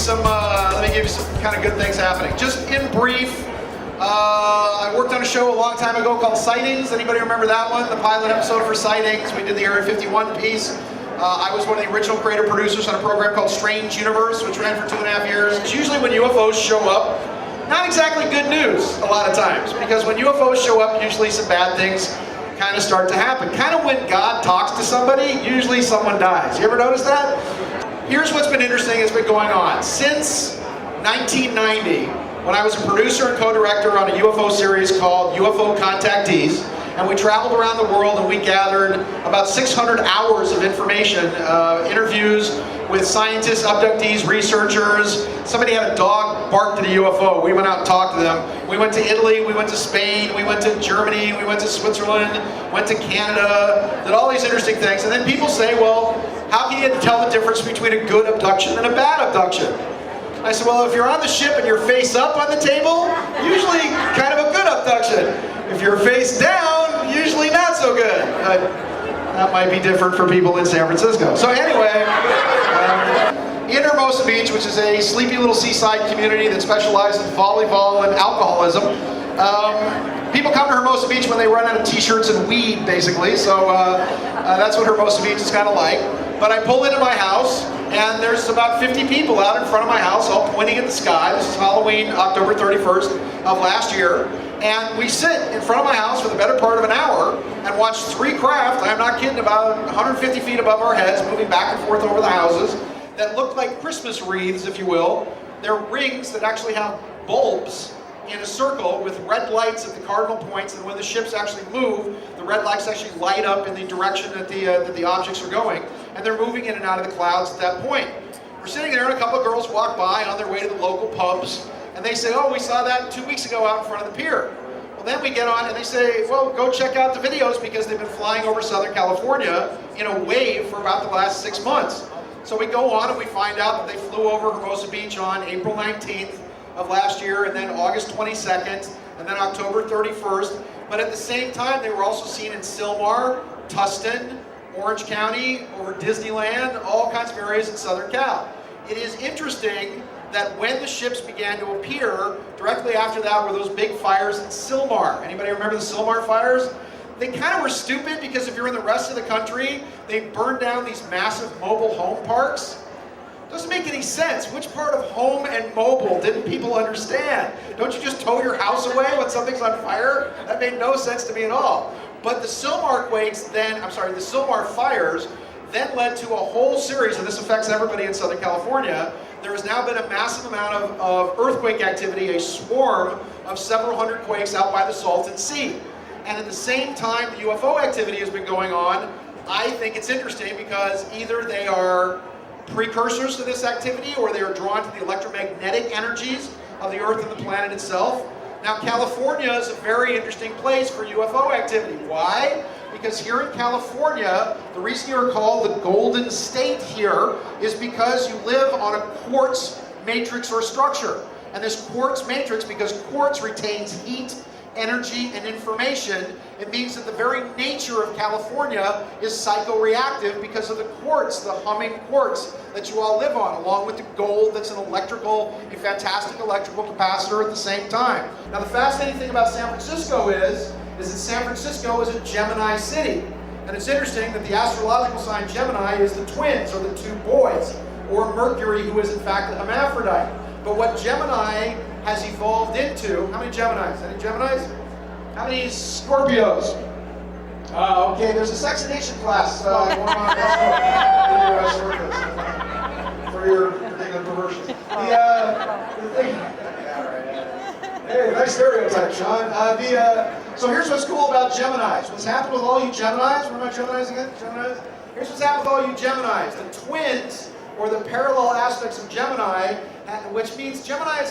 some kind of good things happening. Just in brief, I worked on a show a long time ago called Sightings. Anybody remember that one? The pilot episode for Sightings. We did the Area 51 piece. I was one of the original creative producers on a program called Strange Universe, which ran for 2.5 years. It's usually when UFOs show up, not exactly good news a lot of times, because when UFOs show up, usually some bad things kind of start to happen. Kind of when God talks to somebody, usually someone dies. You ever notice that? Here's what's been interesting that's been going on. Since 1990, when I was a producer and co-director on a UFO series called UFO Contactees, and we traveled around the world and we gathered about 600 hours of information, interviews with scientists, abductees, researchers. Somebody had a dog barked at a UFO. We went out and talked to them. We went to Italy, we went to Spain, we went to Germany, we went to Switzerland, went to Canada, did all these interesting things. And then people say, well, how can you tell the difference between a good abduction and a bad abduction? I said, well, if you're on the ship and you're face up on the table, usually kind of a good abduction. If you're face down, usually not so good. That might be different for people in San Francisco. So anyway, in Hermosa Beach, which is a sleepy little seaside community that specializes in volleyball and alcoholism, people come to Hermosa Beach when they run out of t-shirts and weed, basically. So that's what Hermosa Beach is kind of like. But I pull into my house, and there's about 50 people out in front of my house, all pointing at the sky. This is Halloween, October 31st of last year. And we sit in front of my house for the better part of an hour and watch 3 craft, I'm not kidding, about 150 feet above our heads, moving back and forth over the houses, that look like Christmas wreaths, if you will. They're rings that actually have bulbs in a circle with red lights at the cardinal points, and when the ships actually move, the red lights actually light up in the direction that the objects are going, and they're moving in and out of the clouds at that point. We're sitting there and a couple of girls walk by on their way to the local pubs, and they say, oh, we saw that 2 weeks ago out in front of the pier. Well, then we get on and they say, well, go check out the videos because they've been flying over Southern California in a wave for about the last 6 months. So we go on and we find out that they flew over Hermosa Beach on April 19th of last year, and then August 22nd, and then October 31st. But at the same time, they were also seen in Sylmar, Tustin, Orange County, over Disneyland, all kinds of areas in Southern Cal. It is interesting that when the ships began to appear, directly after that were those big fires in Sylmar. Anybody remember the Sylmar fires? They kind of were stupid because if you're in the rest of the country, they burned down these massive mobile home parks. Doesn't make any sense. Which part of home and mobile didn't people understand? Don't you just tow your house away when something's on fire? That made no sense to me at all. But the Sylmar the Sylmar fires then led to a whole series, and this affects everybody in Southern California. There has now been a massive amount of earthquake activity, a swarm of several hundred quakes out by the Salton Sea. And at the same time the UFO activity has been going on, I think it's interesting because either they are precursors to this activity or they are drawn to the electromagnetic energies of the Earth and the planet itself. Now, California is a very interesting place for UFO activity. Why? Because here in California, the reason you're called the Golden State here is because you live on a quartz matrix or structure. And this quartz matrix, because quartz retains heat, energy, and information, it means that the very nature of California is psychoreactive because of the quartz, the humming quartz that you all live on, along with the gold that's a fantastic electrical capacitor at the same time. Now, the fascinating thing about San Francisco is that San Francisco is a Gemini city. And it's interesting that the astrological sign Gemini is the twins, or the 2 boys, or Mercury, who is in fact a hermaphrodite. But what Gemini has evolved into, how many Geminis? Any Geminis? How many Scorpios? Okay, there's a sex education class going on for your particular perversions. The thing, hey, nice stereotype, Sean. So here's what's cool about Geminis. What's happened with all you Geminis? What are my Geminis again? Geminis? Here's what's happened with all you Geminis. The twins, or the parallel aspects of Gemini, which means Gemini is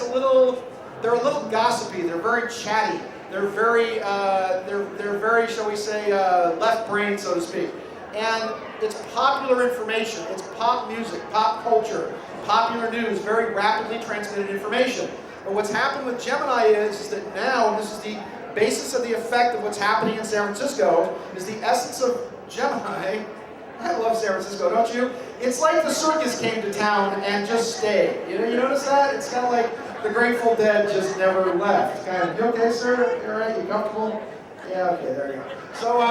they're a little gossipy, they're very chatty, they're very, shall we say, left-brained, so to speak. And it's popular information, it's pop music, pop culture, popular news, very rapidly transmitted information. But what's happened with Gemini is that now, and this is the basis of the effect of what's happening in San Francisco, is the essence of Gemini I love San Francisco, don't you? It's like the circus came to town and just stayed. You notice that? It's kind of like the Grateful Dead just never left. Kind of, you okay, sir? You all right? You comfortable? Yeah, okay, there you go. So,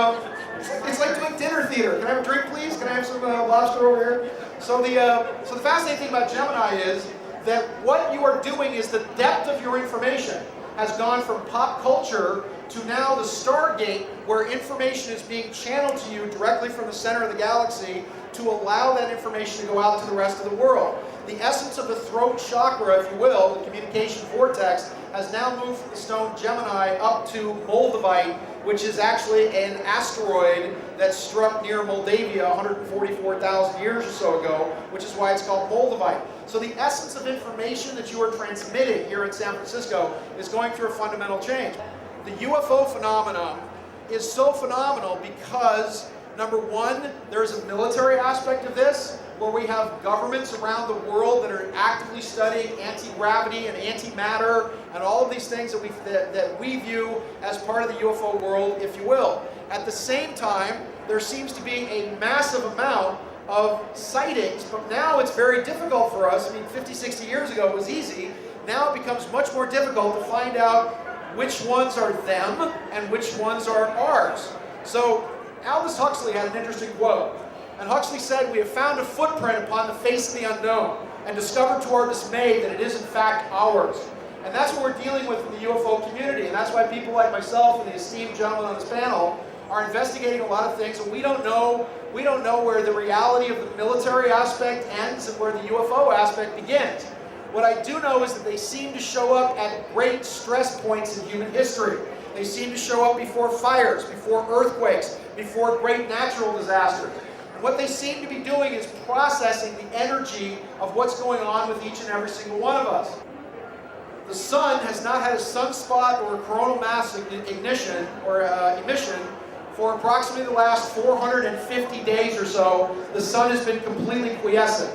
it's like doing dinner theater. Can I have a drink, please? Can I have some lobster over here? So the fascinating thing about Gemini is that what you are doing is the depth of your information has gone from pop culture to now the Stargate, where information is being channeled to you directly from the center of the galaxy to allow that information to go out to the rest of the world. The essence of the throat chakra, if you will, the communication vortex, has now moved from the stone Gemini up to Moldavite, which is actually an asteroid that struck near Moldavia 144,000 years or so ago, which is why it's called Moldavite. So the essence of information that you are transmitting here in San Francisco is going through a fundamental change. The UFO phenomenon is so phenomenal because, number one, there's a military aspect of this, where we have governments around the world that are actively studying anti-gravity and antimatter and all of these things that we view as part of the UFO world, if you will. At the same time, there seems to be a massive amount of sightings, but now it's very difficult for us. I mean, 50, 60 years ago it was easy. Now it becomes much more difficult to find out which ones are them and which ones are ours. So Aldous Huxley had an interesting quote. And Huxley said, "We have found a footprint upon the face of the unknown and discovered to our dismay that it is in fact ours." And that's what we're dealing with in the UFO community. And that's why people like myself and the esteemed gentlemen on this panel are investigating a lot of things. And we don't know where the reality of the military aspect ends and where the UFO aspect begins. What I do know is that they seem to show up at great stress points in human history. They seem to show up before fires, before earthquakes, before great natural disasters. And what they seem to be doing is processing the energy of what's going on with each and every single one of us. The sun has not had a sunspot or a coronal mass ignition or emission for approximately the last 450 days or so. The sun has been completely quiescent.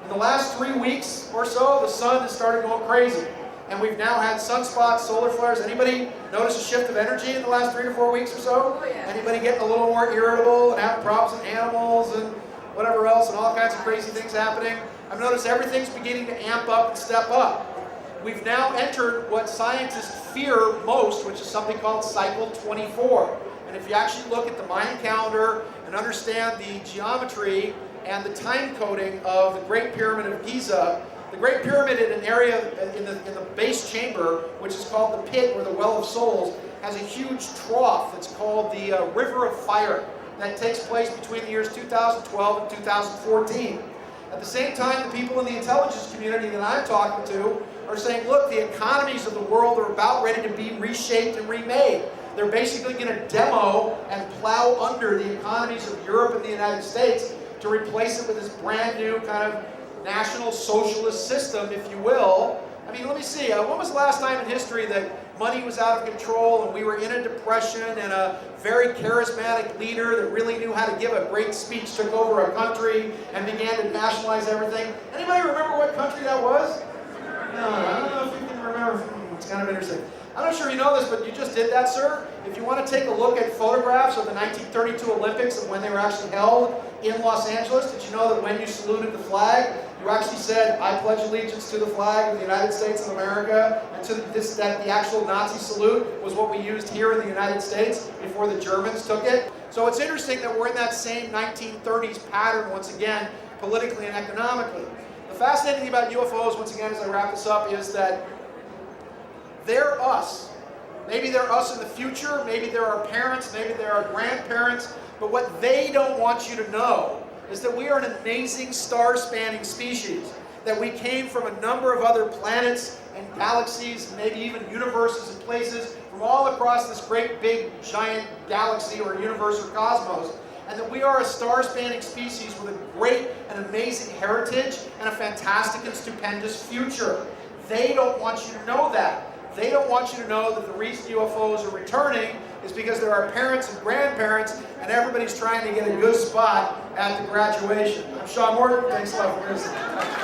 In the last 3 weeks or so, the sun has started going crazy. And we've now had sunspots, solar flares. Anybody notice a shift of energy in the last 3 to 4 weeks or so? Oh, yeah. Anybody getting a little more irritable and having problems with animals and whatever else and all kinds of crazy things happening? I've noticed everything's beginning to amp up and step up. We've now entered what scientists fear most, which is something called cycle 24. And if you actually look at the Mayan calendar and understand the geometry and the time coding of the Great Pyramid of Giza, the Great Pyramid in an area in the base chamber, which is called the pit or the Well of Souls, has a huge trough that's called the River of Fire that takes place between the years 2012 and 2014. At the same time, the people in the intelligence community that I'm talking to are saying, look, the economies of the world are about ready to be reshaped and remade. They're basically going to demo and plow under the economies of Europe and the United States to replace it with this brand new kind of national socialist system, if you will. I mean, let me see, when was the last time in history that money was out of control and we were in a depression and a very charismatic leader that really knew how to give a great speech took over a country and began to nationalize everything? Anybody remember what country that was? No, I don't know if you can remember. It's kind of interesting. I'm not sure you know this, but you just did that, sir. If you want to take a look at photographs of the 1932 Olympics and when they were actually held in Los Angeles, did you know that when you saluted the flag, you actually said, "I pledge allegiance to the flag of the United States of America," and to that the actual Nazi salute was what we used here in the United States before the Germans took it? So it's interesting that we're in that same 1930s pattern once again, politically and economically. The fascinating thing about UFOs, once again, as I wrap this up, is that they're us. Maybe they're us in the future, maybe they're our parents, maybe they're our grandparents, but what they don't want you to know is that we are an amazing star-spanning species, that we came from a number of other planets and galaxies, maybe even universes and places from all across this great big giant galaxy or universe or cosmos, and that we are a star-spanning species with a great and amazing heritage and a fantastic and stupendous future. They don't want you to know that. They don't want you to know that the reason UFOs are returning is because there are parents and grandparents and everybody's trying to get a good spot at the graduation. I'm Sean Morton. Thanks a lot for listening.